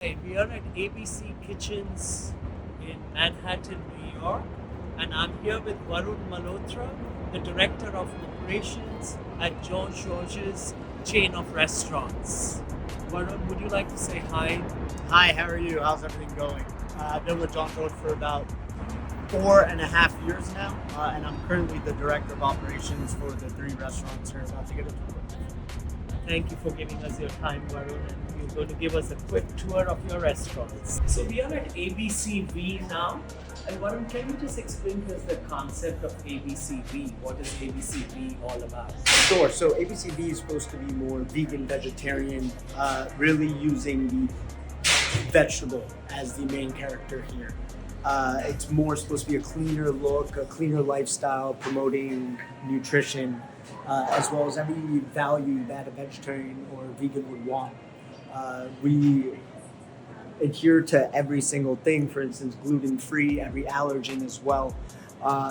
Hey, we are at ABC Kitchens in Manhattan, New York, and I'm here with Varun Malhotra, the Director of Operations at John George's chain of restaurants. Varun, would you like to say hi? Hi, how are you? How's everything going? I've been with John George for about 4.5 years now, and I'm currently the director of operations for the three restaurants we're about to get into. Thank you for giving us your time, Varun, and you're going to give us a quick tour of your restaurants. So we are at ABCV now. And Varun, can you just explain to us the concept of ABCV? What is ABCV all about? Sure. So ABCB is supposed to be more vegan, vegetarian, really using the vegetable as the main character here. It's more supposed to be a cleaner look, a cleaner lifestyle, promoting nutrition, as well as every value that a vegetarian or a vegan would want. We adhere to every single thing, for instance, gluten free, every allergen as well.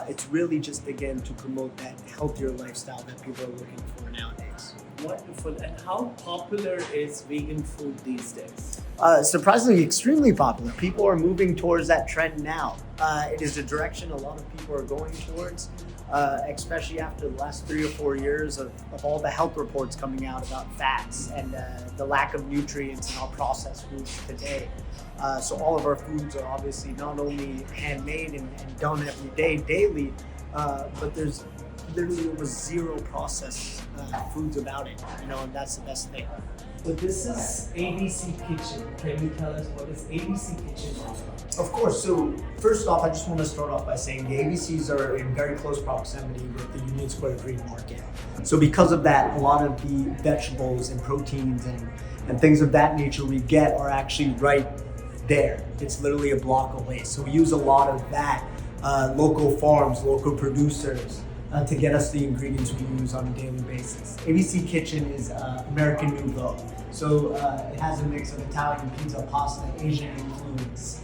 It's really just, again, to promote that healthier lifestyle that people are looking for nowadays. Wonderful. And how popular is vegan food these days? Surprisingly, extremely popular. People are moving towards that trend now. It is a direction a lot of people are going towards, especially after the last 3 or 4 years of all the health reports coming out about fats and the lack of nutrients in our processed foods today. So all of our foods are obviously not only handmade and done every day, daily, but there's literally almost zero processed foods about it, and that's the best thing. So this is ABC Kitchen. Can you tell us what is ABC Kitchen all about? Of course. So first off, I just want to start off by saying the ABCs are in very close proximity with the Union Square Green Market. So because of that, a lot of the vegetables and proteins and things of that nature we get are actually right there. It's literally a block away. So we use a lot of that, local farms, local producers, to get us the ingredients we use on a daily basis. ABC Kitchen is American Nouveau. So it has a mix of Italian, pizza, pasta, Asian influence.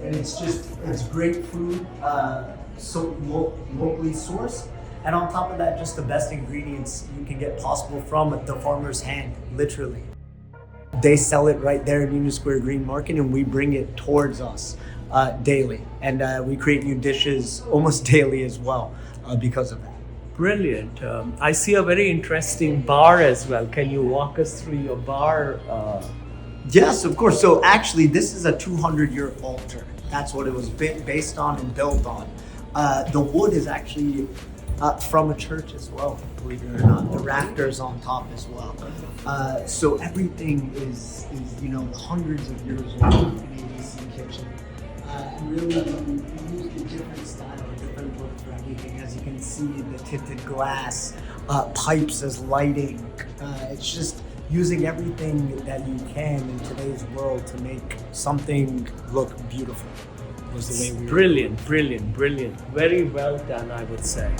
And it's great food, locally sourced. And on top of that, just the best ingredients you can get possible from the farmer's hand, literally. They sell it right there in Union Square Green Market, and we bring it towards us daily. And we create new dishes almost daily as well because of that. Brilliant. I see a very interesting bar as well. Can you walk us through your bar? Yes, of course. So actually, this is a 200-year altar. That's what it was based on and built on. The wood is actually from a church as well, believe it or not. The rafters on top as well. So everything is hundreds of years old in ABC Kitchen. Really, we use a different style, a different look for everything. As you can see, the tinted glass, pipes as lighting. It's just using everything that you can in today's world to make something look beautiful. Was the way we Brilliant, brilliant, brilliant. Very well done, I would say.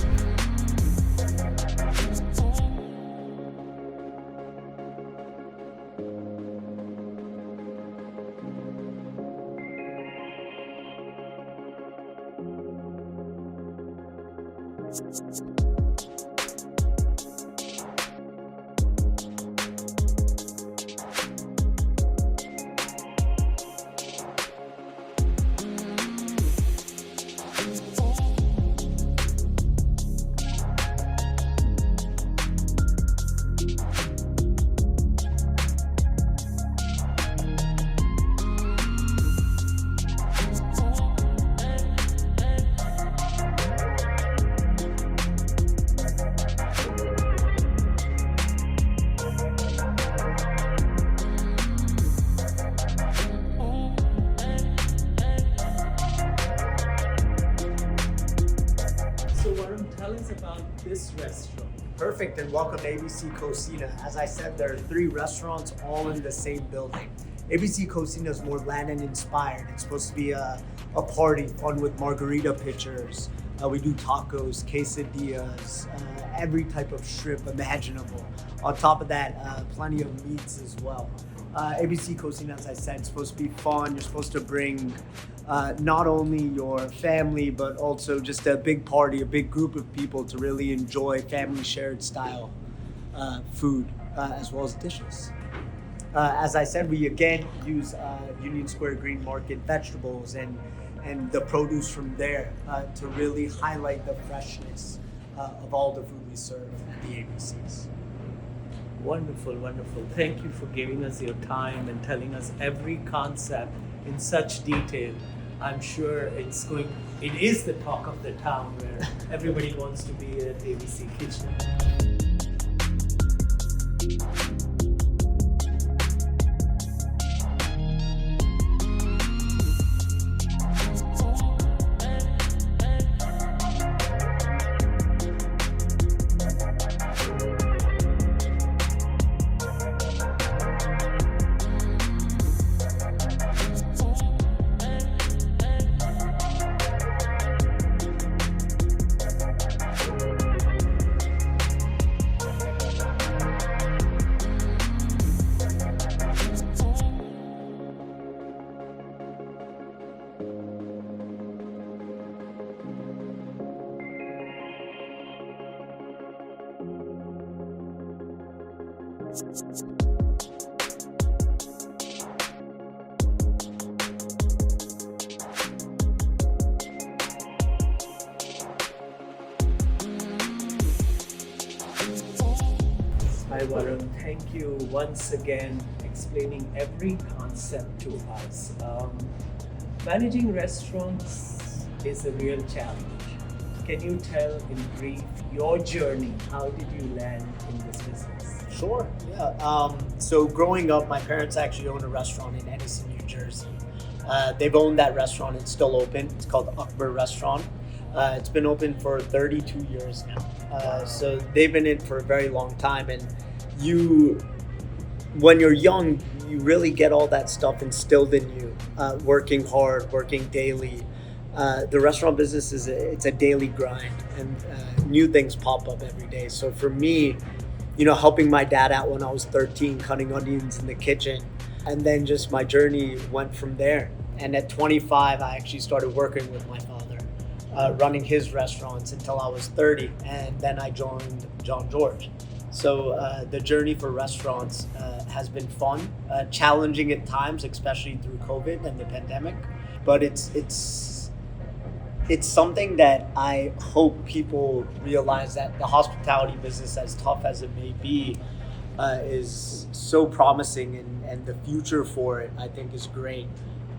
So Varun, tell us about this restaurant. Perfect, and welcome to ABC Cocina. As I said, there are three restaurants all in the same building. ABC Cocina is more Latin inspired. It's supposed to be a party, fun with margarita pitchers. We do tacos, quesadillas, every type of shrimp imaginable. On top of that, plenty of meats as well. ABC Cocina, as I said, is supposed to be fun. You're supposed to bring not only your family, but also just a big party, a big group of people to really enjoy family shared style food as well as dishes. As I said, we again use Union Square Green Market vegetables and the produce from there to really highlight the freshness of all the food we serve at the ABCs. Wonderful, wonderful. Thank you for giving us your time and telling us every concept in such detail. I'm sure it is the talk of the town where everybody wants to be at ABC Kitchen. Hi Varun, thank you once again explaining every concept to us. Managing restaurants is a real challenge. Can you tell in brief your journey? How did you land in this business? Sure, yeah. So growing up, my parents actually own a restaurant in Edison, New Jersey. They've owned that restaurant, it's still open. It's called Akbar Restaurant. It's been open for 32 years now. So they've been in for a very long time. And when you're young, you really get all that stuff instilled in you. Working hard, working daily. The restaurant business it's a daily grind, and new things pop up every day. So for me, helping my dad out when I was 13, cutting onions in the kitchen, and then just my journey went from there. And at 25, I actually started working with my father, running his restaurants until I was 30, and then I joined John George. So the journey for restaurants has been fun, challenging at times, especially through COVID and the pandemic. But it's something that I hope people realize, that the hospitality business, as tough as it may be, is so promising, and the future for it, I think, is great.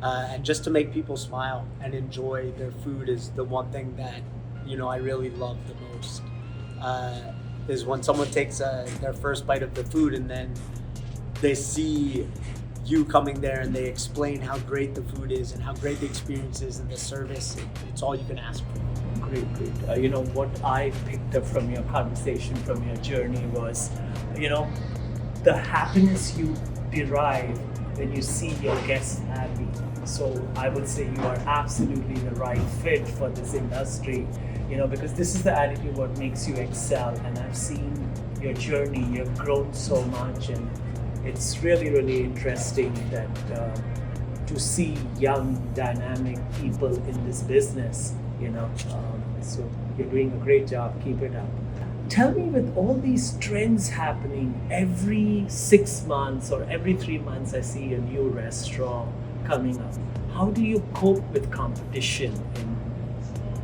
And just to make people smile and enjoy their food is the one thing that I really love the most. Is when someone takes their first bite of the food and then they see you coming there and they explain how great the food is and how great the experience is and the service. It's all you can ask for. Great. What I picked up from your conversation, from your journey was, the happiness you derive when you see your guests happy. So I would say you are absolutely the right fit for this industry, because this is the attitude what makes you excel. And I've seen your journey, you've grown so much, and it's really, really interesting that to see young, dynamic people in this business, so you're doing a great job. Keep it up. Tell me, with all these trends happening, every 6 months or every 3 months, I see a new restaurant coming up. How do you cope with competition in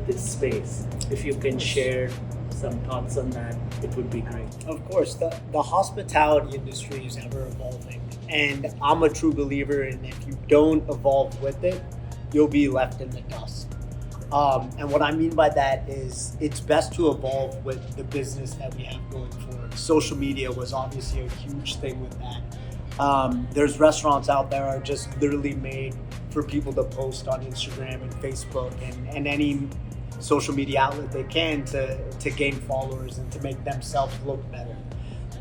this space? If you can share some thoughts on that, it would be great. Of course, the hospitality industry is ever evolving, and I'm a true believer in, if you don't evolve with it, you'll be left in the dust. And what I mean by that is, it's best to evolve with the business that we have going forward. Social media was obviously a huge thing with that. There's restaurants out there are just literally made for people to post on Instagram and Facebook and any social media outlet they can to gain followers and to make themselves look better.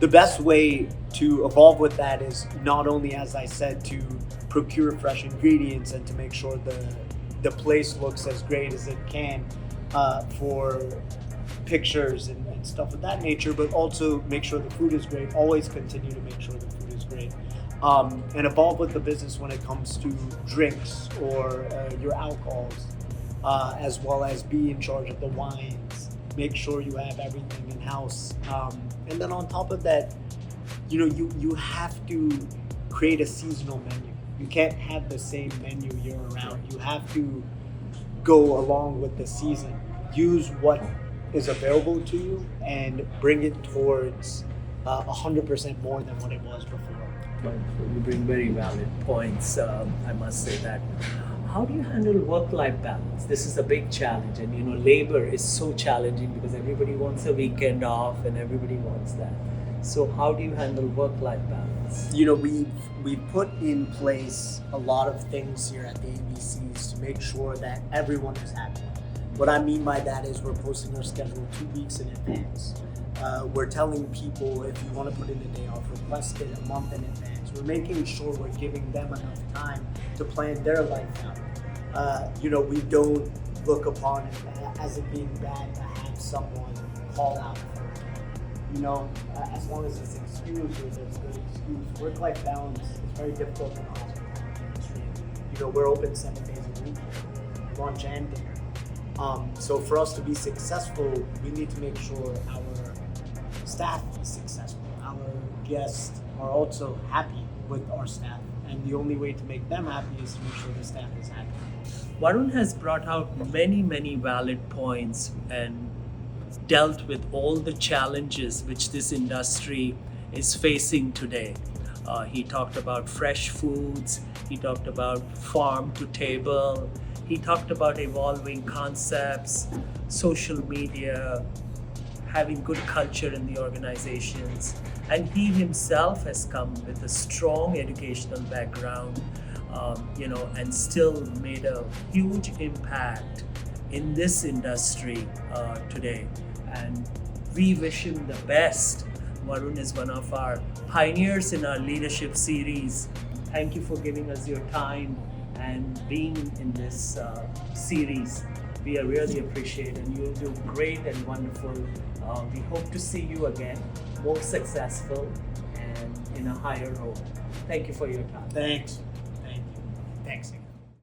The best way to evolve with that is not only, as I said, to procure fresh ingredients and to make sure the place looks as great as it can for pictures and stuff of that nature, but also make sure the food is great. Always continue to make sure the food is great. And evolve with the business when it comes to drinks or your alcohols, as well as be in charge of the wines. Make sure you have everything in house. And then on top of that, you have to create a seasonal menu. You can't have the same menu year round. You have to go along with the season. Use what is available to you and bring it towards 100% more than what it was before. Wonderful. You bring very valid points. I must say that. How do you handle work-life balance? This is a big challenge, and labor is so challenging because everybody wants a weekend off and everybody wants that. So, how do you handle work-life balance? We've put in place a lot of things here at the ABCs to make sure that everyone is happy. What I mean by that is we're posting our schedule 2 weeks in advance. We're telling people if you want to put in a day off, request it a month in advance. We're making sure we're giving them enough time to plan their life out. We don't look upon it as it being bad to have someone call out. As long as it's excused or there's a good excuse. Work-life balance is very difficult in the hospitality industry. We're open 7 days a week, lunch and dinner. So for us to be successful, we need to make sure our staff is successful. Our guests are also happy with our staff. And the only way to make them happy is to make sure the staff is happy. Varun has brought out many, many valid points and dealt with all the challenges which this industry is facing today. He talked about fresh foods, he talked about farm to table, he talked about evolving concepts, social media, having good culture in the organizations. And he himself has come with a strong educational background, and still made a huge impact in this industry today. And we wish him the best. Varun is one of our pioneers in our leadership series. Thank you for giving us your time and being in this series. We are really appreciate, and you'll do great and wonderful. We hope to see you again, more successful and in a higher role. Thank you for your time. Thanks. Thank you. Thanks.